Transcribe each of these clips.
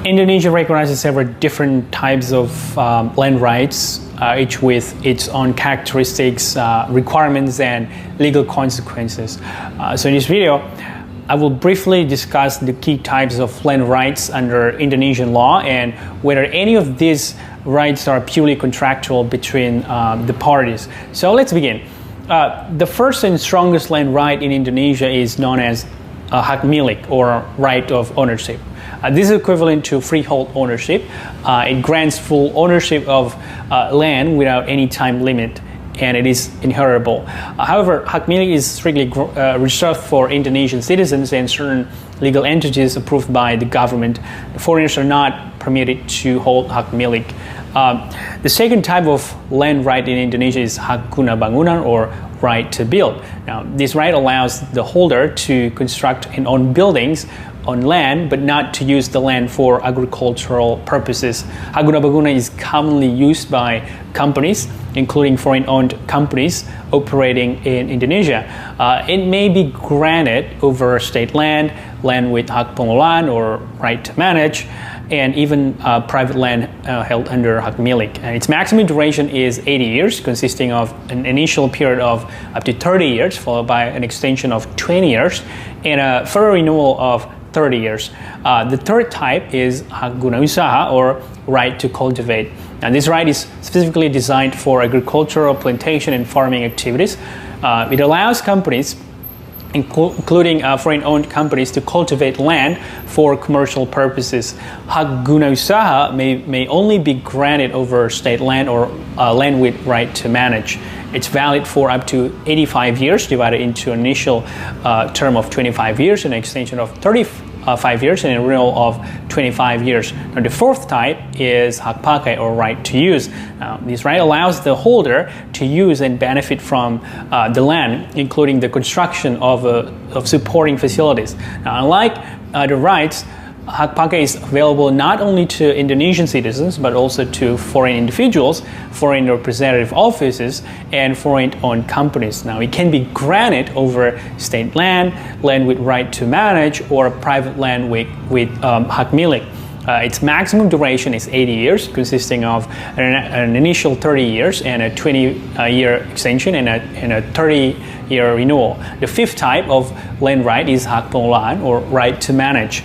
Indonesia recognizes several different types of land rights, each with its own characteristics, requirements, and legal consequences. So in this video, I will briefly discuss the key types of land rights under Indonesian law and whether any of these rights are purely contractual between the parties. So let's begin. The first and strongest land right in Indonesia is known as hak milik, or right of ownership. This is equivalent to freehold ownership. It grants full ownership of land without any time limit, and it is inheritable. However, hak milik is strictly reserved for Indonesian citizens and certain legal entities approved by the government. Foreigners are not permitted to hold hak milik. The second type of land right in Indonesia is hak guna bangunan, or right to build. Now, this right allows the holder to construct and own buildings on land, but not to use the land for agricultural purposes. Hak guna bangunan is commonly used by companies, including foreign-owned companies operating in Indonesia. It may be granted over state land, land with hak pengelolaan or right to manage, and even private land held under hak milik. And its maximum duration is 80 years, consisting of an initial period of up to 30 years, followed by an extension of 20 years, and a further renewal of 30 years. The third type is hak guna usaha, or right to cultivate. And this right is specifically designed for agricultural, plantation, and farming activities. It allows companies, including foreign-owned companies, to cultivate land for commercial purposes. Hak guna usaha may only be granted over state land or land with right to manage. It's valid for up to 85 years, divided into an initial term of 25 years, and an extension of 35 years, and a renewal of 25 years. Now, the fourth type is hak pakai, or right to use. Now, this right allows the holder to use and benefit from the land, including the construction of supporting facilities. Now, unlike the rights, hak pakai is available not only to Indonesian citizens, but also to foreign individuals, foreign representative offices, and foreign-owned companies. Now, it can be granted over state land, land with right to manage, or private land with hak milik. Its maximum duration is 80 years, consisting of an initial 30 years and a 20-year extension and a 30-year renewal. The fifth type of land right is hak pengelolaan, or right to manage.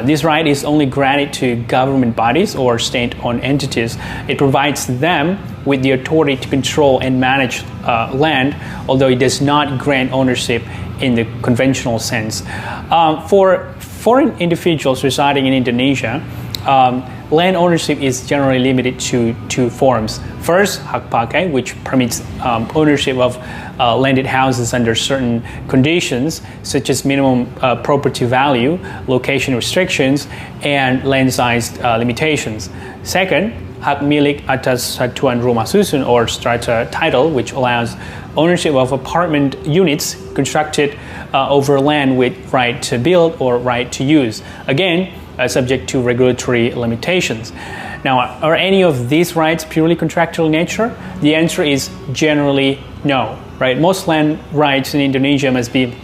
This right is only granted to government bodies or state-owned entities. It provides them with the authority to control and manage land, although it does not grant ownership in the conventional sense. For foreign individuals residing in Indonesia, land ownership is generally limited to two forms. First, hak pakai, which permits ownership of landed houses under certain conditions, such as minimum property value, location restrictions, and land size limitations. Second, hak milik atas satuan rumah susun, or strata title, which allows ownership of apartment units constructed over land with right to build or right to use, again subject to regulatory limitations. Now, are any of these rights purely contractual in nature? The answer is generally no. Right? Most land rights in Indonesia must be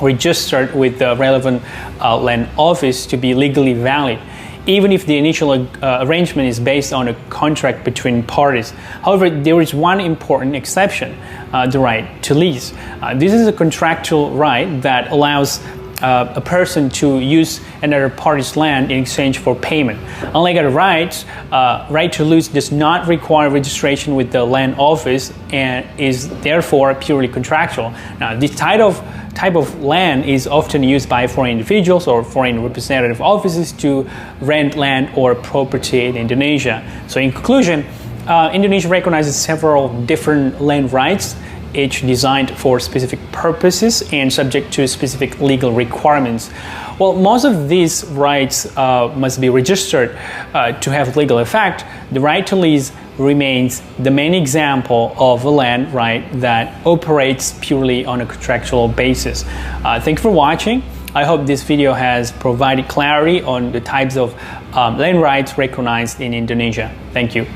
registered with the relevant land office to be legally valid, even if the initial arrangement is based on a contract between parties. However, there is one important exception, the right to lease. This is a contractual right that allows a person to use another party's land in exchange for payment. Unlike other rights, right to lease does not require registration with the land office and is therefore purely contractual. Now, this type of land is often used by foreign individuals or foreign representative offices to rent land or property in Indonesia. So in conclusion, Indonesia recognizes several different land rights, each designed for specific purposes and subject to specific legal requirements. Well, most of these rights must be registered to have legal effect. The right to lease remains the main example of a land right that operates purely on a contractual basis. Thank you for watching. I hope this video has provided clarity on the types of land rights recognized in Indonesia. Thank you.